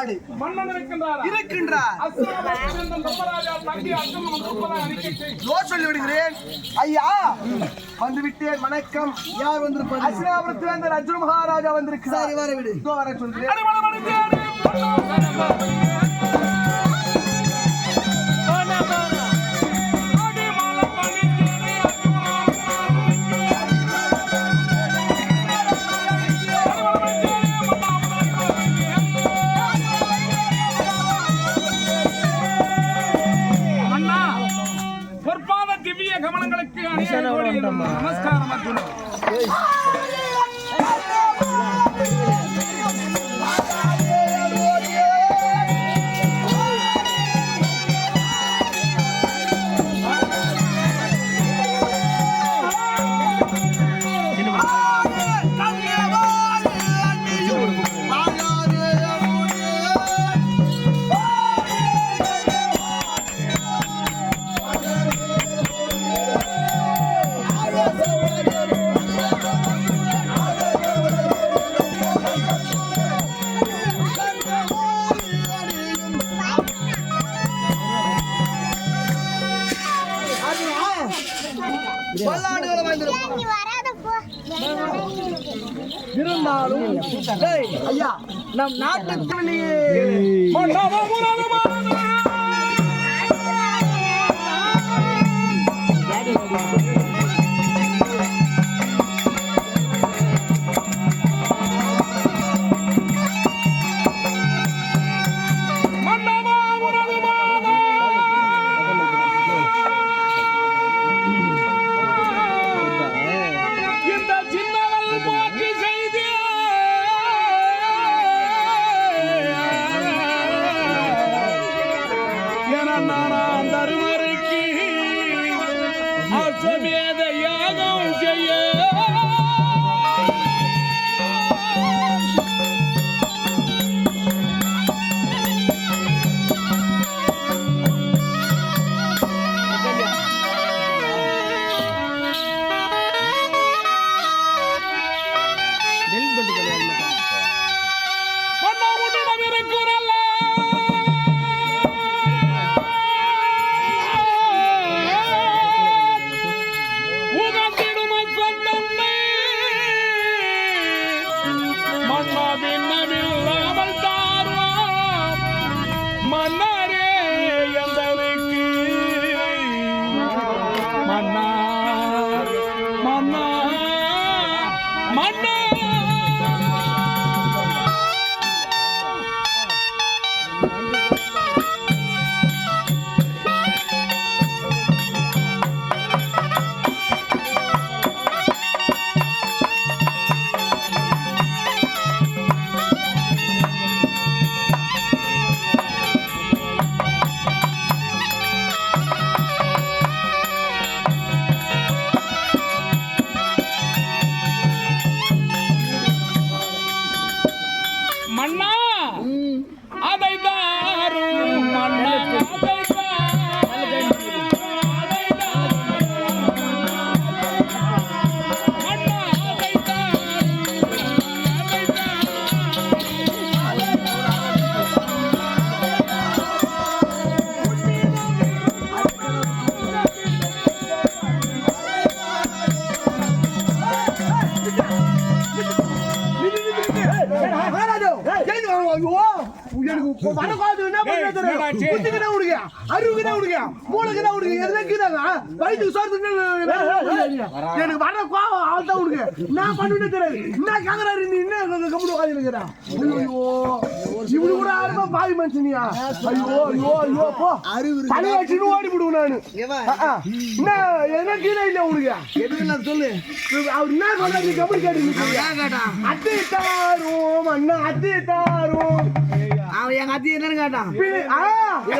நாடு மன்னன் இருக்கின்றார். சொல்லி விடுகிறேன் ஐயா. வந்து விட்டேன். வணக்கம். யார் வந்திருப்பார்? அஸ்தினாபுரத்தில் வேந்தர் அர்ஜுன மகாராஜா வந்திருக்கிறார். வர விடு. வர சொல்கிறேன். கமலங்களுக்கு நமஸ்காரம் அர்ஜுனா. இருந்தாலும் ஐயா நம் நாட்டுக்கு எனக்கு வர கோவம் ஆள்தான் உனக்கு நான் பண்ணுனே தெரியாது. என்ன கேக்குறாரு நீ என்ன கம்முனு உட்கார்ந்திருக்கற? ஐயோ இவனு கூட ஆரம்ப பாவி மனுஷனியா? ஐயோ ஐயோ ஐயோ போ தலை வச்சிட்டு ஓடி விடுவேன் நானு. என்ன என்ன கீழே இல்ல உனக்கு எதுல சொல்லு. அவர் என்ன சொல்றாரு நீ கம்முனு கேட்டு கேட்டா அத்தி தாரும் அண்ணா அத்தி தாரும். அவன் எங்க அத்தி என்னன்னு கேட்டான்.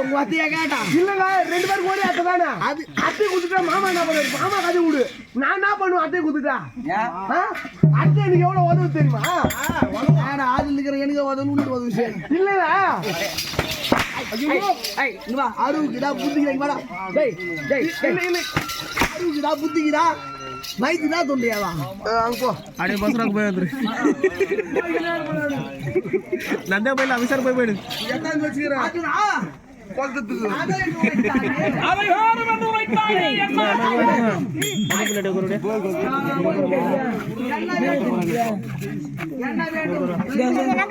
உங்க அத்தியா கேட்டான். இல்லங்க ரெண்டு பேரும் ஒரே அத்தை தானே. அது அத்தை குடுத்துட்டா மாமா என்ன பண்ணுவாரு? மாமா கதை விடு. நான் என்ன பண்ணுவேன் அத்தை குடுத்துட்டா? அத்தை எனக்கு எவ்வளவு உதவு தெரியுமா? ஆதில் இருக்கிற எனக்கு உதவு உதவு இல்ல அருவுக்குடா புத்திக்கிறா அருவுக்குடா புத்திக்கிறா மைத்துனா தொண்டையாவா அங்க போ அப்படியே பஸ்ராக்கு போய் வந்துரு நந்தா போயில அமிசார் போய் போயிடு என்ன வச்சுக்கிறேன் கொல்றதுக்கு அதை யாரும் வந்து வைத்தாயே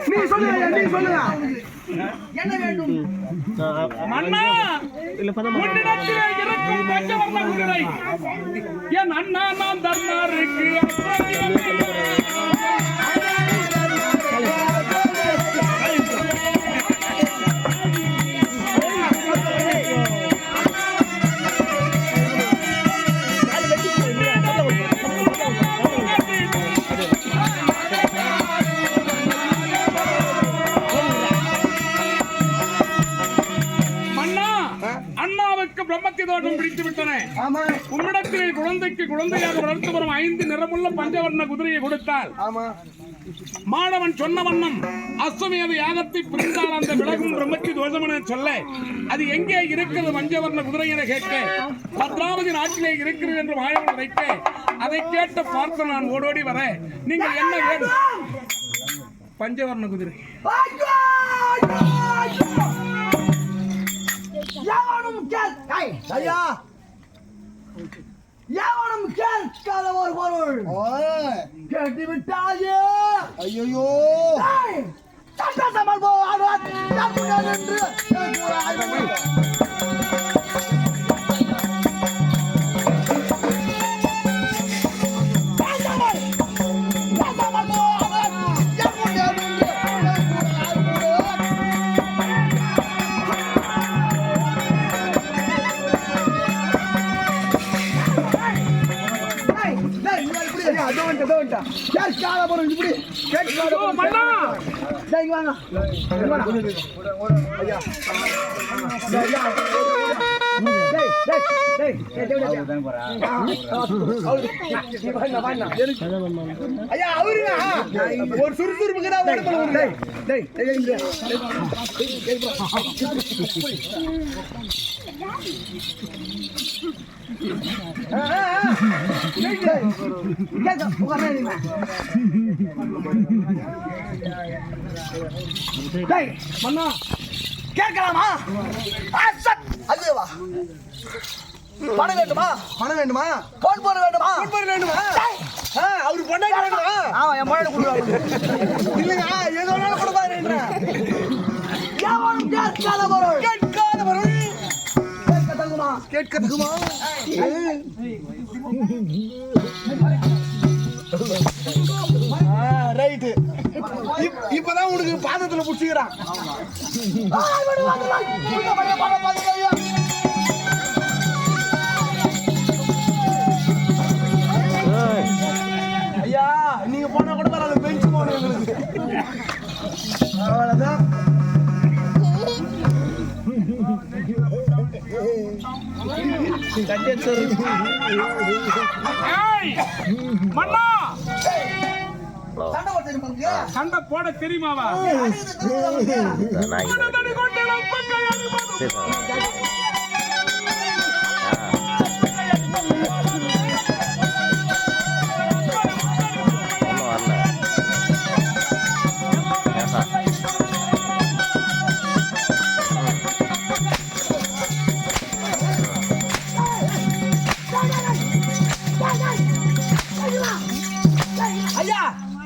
நீ சொல்லுங்க என்ன வேண்டும் மன்னா உன்னிடத்திலே இருக்கும் பஞ்சவர்ண குதிரை என் அண்ணா நான் தர்மாருக்கு பிரம்மத்தி தோட்டம் பிடித்து விட்டன. உன்னிடத்திலே குழந்தைக்கு குழந்தையாக வளர்த்து வரும் 5 நிறமுள்ள பஞ்சவர்ண குதிரையை கொடுத்தால் மாணவன் சொன்ன வண்ணம் அஸ்வமேத யாகத்தை புரிந்தால் அந்த விலகும் பிரம்மத்தி தோஷம் என சொல்ல அது எங்கே இருக்கிறது பஞ்சவர்ண குதிரை என கேட்க பத்ராவதி நாட்டிலே இருக்கிறது என்று மாணவன் வைக்க அதை கேட்ட பார்த்து நான் ஓடோடி வர நீங்கள் என்ன வேண்டும் பஞ்சவர்ண குதிரை யாவனும் கேட்காத ஒரு பொருள் கேட்டு விட்டாயே ஐயோ சட்டசமல் என்று ஒரு சுறுசுறுப்புக்கு கேட்கலாமா அதுவா பணம் வேண்டுமா பணம் வேண்டுமா போன் போட வேண்டுமா போன் வேண்டுமா அவரு பொண்டாட்டி வேண்டுமா என் பொண்டாட்டி கொடுக்குறாங்க இல்லைங்க ஏதோ வேணாலும் கொடுப்பாரு கேட்காத பொருள் கேட்காத பொருள் கேட்க தகுமா ரைட்டு இப்பதான் உனக்கு பாதத்துல புடிச்சுக்கிறான் ஐயா நீங்க போனா கூட பரவாயில்ல பெஞ்சு போன எங்களுக்கு அவ்வளவுதான் சண்டை போட தெரியுமாவா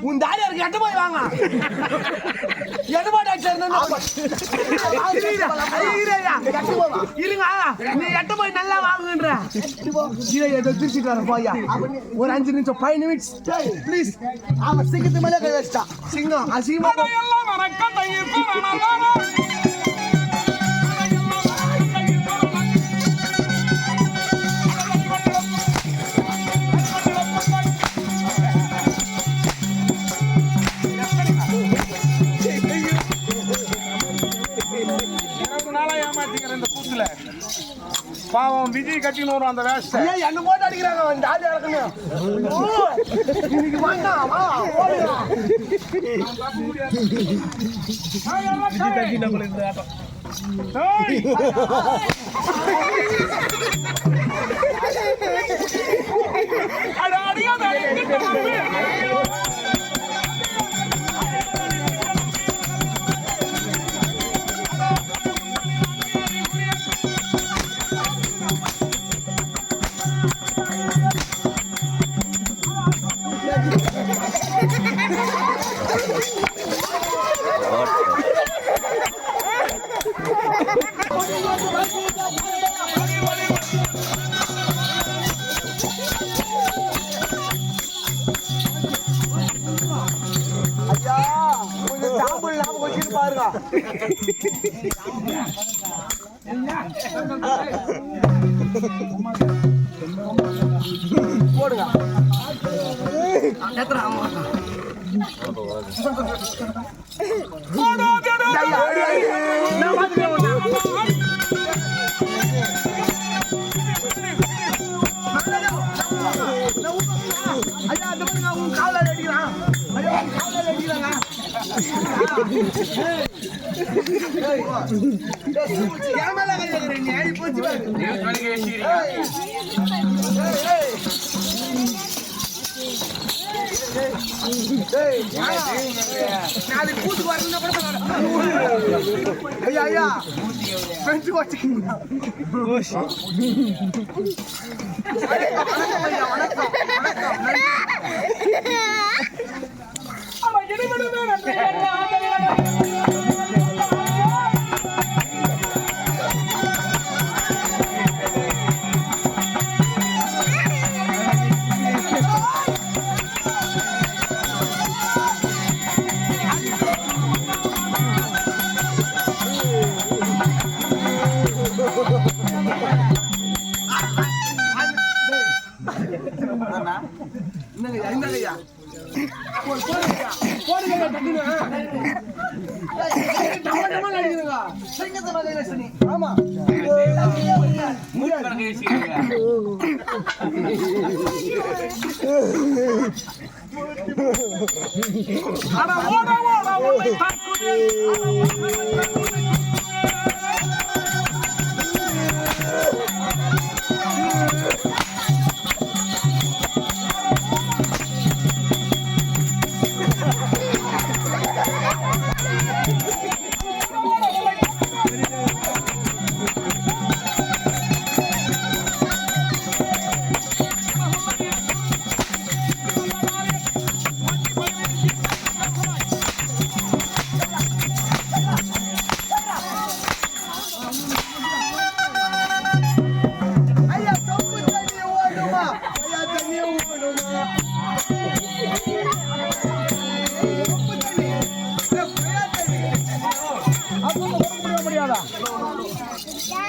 உன் தாரியாருக்கு எட்ட போய் வாங்க இருங்க நீ எட்ட போய் நல்லா வாங்குன்ற திருச்சிட்டு வர போயா ஒரு 5 நிமிஷம் 5 நிமிட்ஸ் ப்ளீஸ் அவன் சிங்கத்து மேலே கை வச்சிட்டா சிங்கம் அசிங்கமா பாவம் விஜய் கட்டின்னு வரும் அந்த வேஷத்தை என்ன போட்டு அடிக்கிறாங்க இன்னைக்கு விஜய் கட்டின ஏய். அட அடியாத அடிக்கிட்டு வந்து. ஐயா கொஞ்சம் சாம்பிள் ஞாபகம் வச்சுட்டு பாருங்க. போடுங்க. நான் பார்த்துட்டேன் உன்னை. ஐயா அந்த மாதிரி உன் காலால் அடிக்கிறான். ஐயா உன் காலால் அடிக்கிறாங்க. என் மேல கை வைக்கிறேன் நீ. ஐ போச்சு பாரு. நாளைக்கு கூட்டு வரணும்னா கூட ஐயா ஐயா பெஞ்சு வச்சுக்கீங்க. வணக்கம் வணக்கம். என்னங்கய்யா ஆமா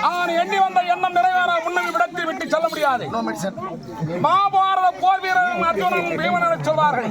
அவன் எண்ணி வந்த எண்ணம் நிறைவேற முன்னணி விடத்தை விட்டு செல்ல முடியாது. மகாபாரத போர் வீரன் அர்ஜுனன் பீமன் என சொல்வார்கள்.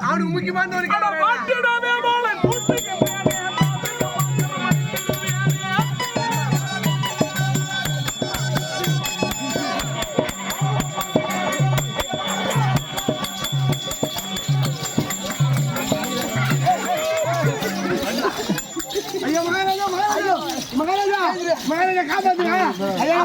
அவனுக்கு முக்கியமான மகாராஜா காப்பாத்துங்க. ஐயா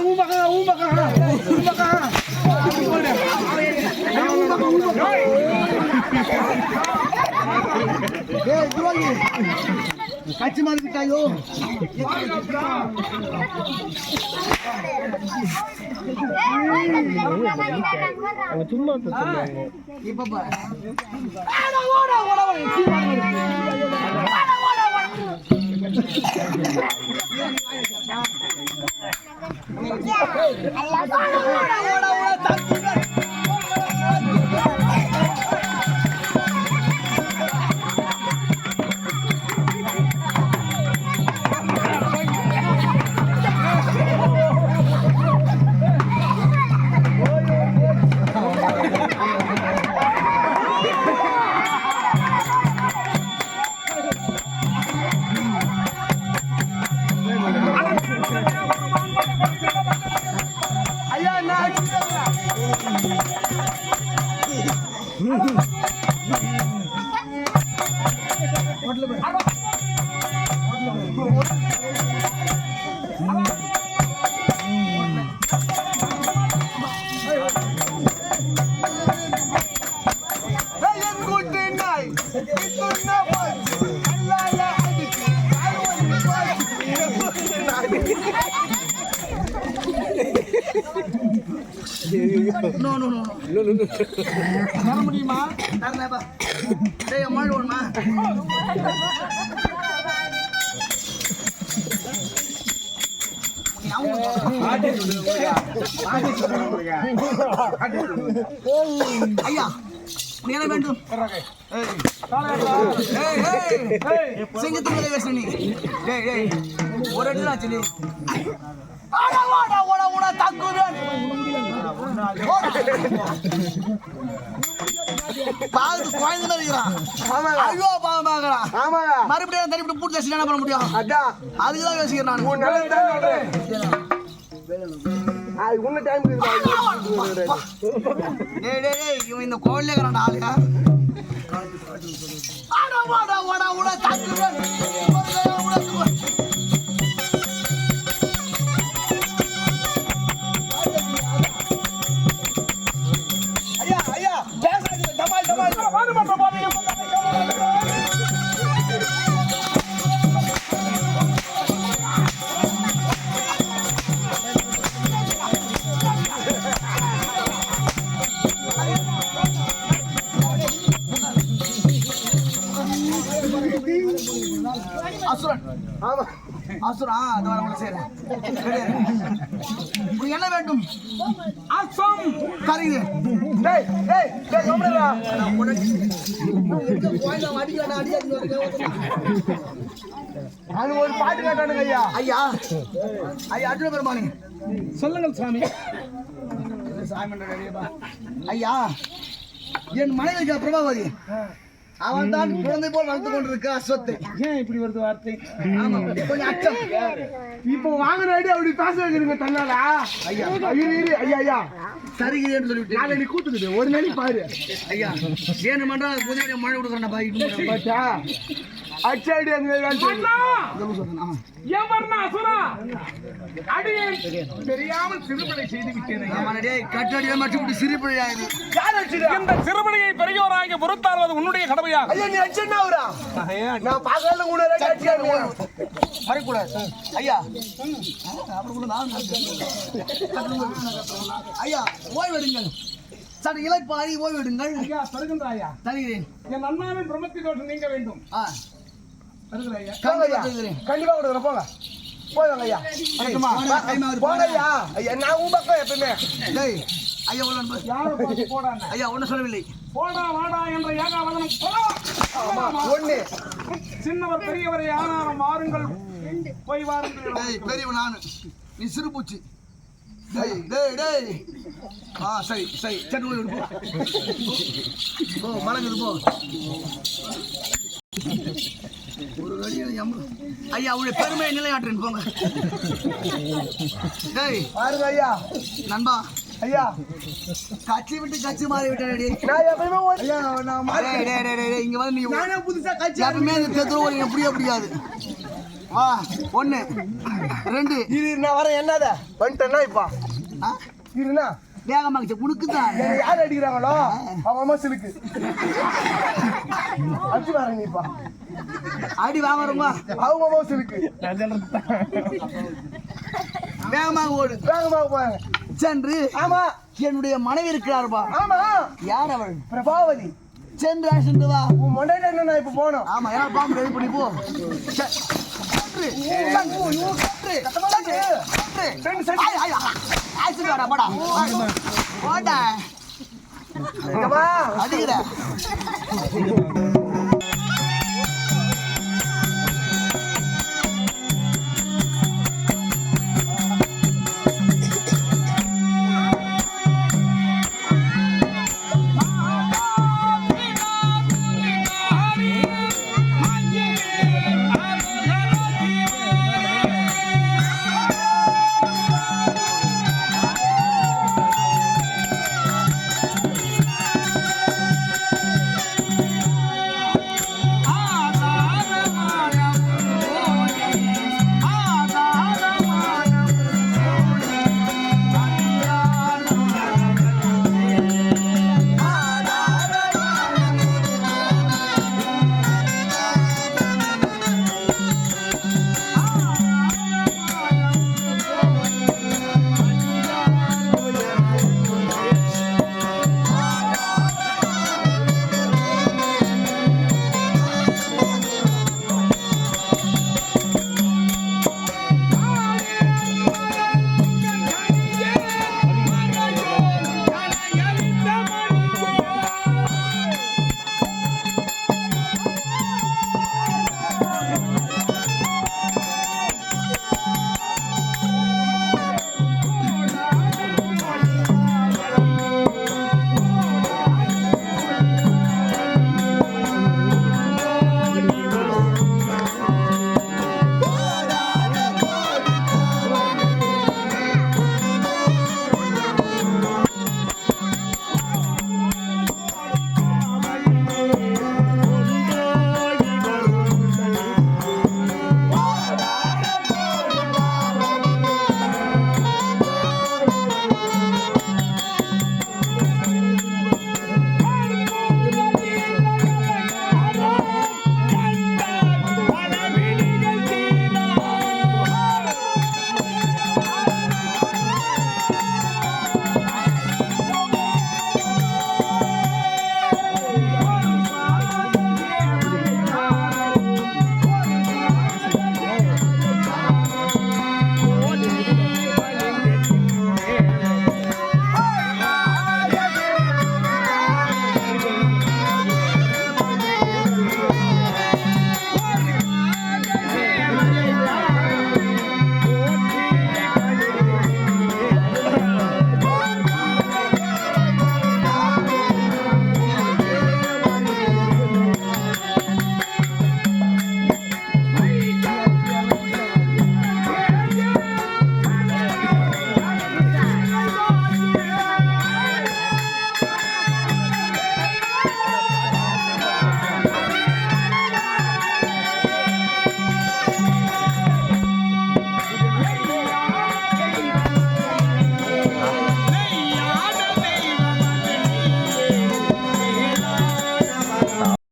கட்சி மாறிட்டாயோ சும்மா தர முடியுமா? தரலப்பா. டேய் அம்மா ஓடுமா? ஐயா என்ன வேண்டும்? சிங்கத்துக்குள்ளே பேச நீ. ஒரு இடத்துல ஆச்சு நீ. பாத்து குழந்தை மாதிரி இருக்கிறான். ஐயோ பாவம் பாக்குறான். மறுபடியும் தனிப்பட்டு பூட்டு வச்சு என்ன பண்ண முடியும்? அதுக்குதான் யோசிக்கிறேன் நான். இவன் இந்த கோவிலே இருக்கிறான் ஆளுங்க. ஐயா ஐயா பேசாதீங்க. டமால் டமால் வாங்க மாட்டோம். அசுரன். ஆமா அசுரா. அது வர செய்யறேன். என்ன வேண்டும்? அசம் கரிது. டேய் டேய் டேய் கம்றடா. அது ஒரு பாட்டு கேட்டானுங்க ஐயா. ஐயா ஐயா அர்ஜுன பெருமானே சொல்லுங்கள் சாமி. ஐயா என் மனைவி பிரபாவதி அவன் தான் குழந்தை போல் வளர்த்து கொண்டிருக்க அஸ்வத்தை. ஏன் இப்படி வருது வார்த்தை? ஆமா கொஞ்சம் அச்சம். இப்போ வாங்குற ஐடியா அப்படி பேச வைக்கிறீங்க தன்னால. ஐயா இரு ஐயா ஐயா சரிகிறேன்னு சொல்லிவிட்டு நாளை நீ கூத்துக்கிட்டு ஒரு நாளைக்கு பாரு. ஐயா ஏன்னு மட்டும் புதிய மழை கொடுக்குறேன் பாய்ட்டு பாச்சா அச்ச ஐடியா தெரியாமல் சிறுபடை செய்து விட்டேன். கட்டடியா மட்டும் சிறுபிழையா இது. இந்த சிறுபடையை பெரியோராக பொறுத்தாள்வது உன்னுடைய கடமையா? ஐயா நீ அச்சன்னா அவரா நான் பார்க்கல கூட மறைக்கூடாது ஐயா. அப்புறம் கூட நான் ஐயா ஓய்வெடுங்கள். சரி இலைப்பாரி ஓய்வெடுங்கள். ஐயா தருகின்றாயா? தருகிறேன். என் அண்ணாவின் பிரம்மத்தி தோஷம் நீங்க வேண்டும். தருகிறாயா? கண்டிப்பா கொடுக்குறேன். போங்க போவாங்க ஐயா. போங்க ஐயா. ஐயா நான் உன் பக்கம் எப்பவுமே. டேய் ஐயா உள்ள யாரை பார்த்து போடா? ஐயா ஒன்றும் சொல்லவில்லை. போடா வாடா என்ற ஏகாவதனம் ஒண்ணு சின்னவர் பெரியவரை ஆனாரம் வாருங்கள் போய் வாருங்கள். பெரியவன் நானு நீ சிறுபூச்சி. டேய் டேய் டேய் சரி சரி சரி போ மலங்குது போ. ஒரு ஐயா அவருடைய பெருமையை நிலையாட்டுன்னு போங்க. டேய் பாருங்க ஐயா நண்பா ஐயா கட்சி விட்டு கட்சி மாறி விட்டேடி. நான் எப்பவுமே ஐயா நான் இங்க வந்து நீ நானே புதுசா கட்சி எப்பவுமே இந்த தெருவில் புரிய முடியாது. வா 1 2 இரு நான் வரேன். என்னத வந்துட்டேன்னா இப்பா இருண்ணா வேகமாக உனக்குதான் யார் அடிக்கிறாங்களோ அவங்க அம்மா சிலுக்கு அடிச்சு வரேன். நீப்பா அடி வாங்குறோமா? அவங்க அம்மா சிலுக்கு வேகமாக ஓடு. வேகமாக போறாங்க சென்று. ஆமா என்னுடைய மனைவி இருக்கிறார்பா. ஆமா யார் அவள்? பிரபாவதி. சென்று அழைச்சிட்டு வா. உன் மொண்டையில என்ன இப்ப போனோம்? ஆமா ஏன்னா பாம்பு ரெடி பண்ணி போ. அடிக்கிற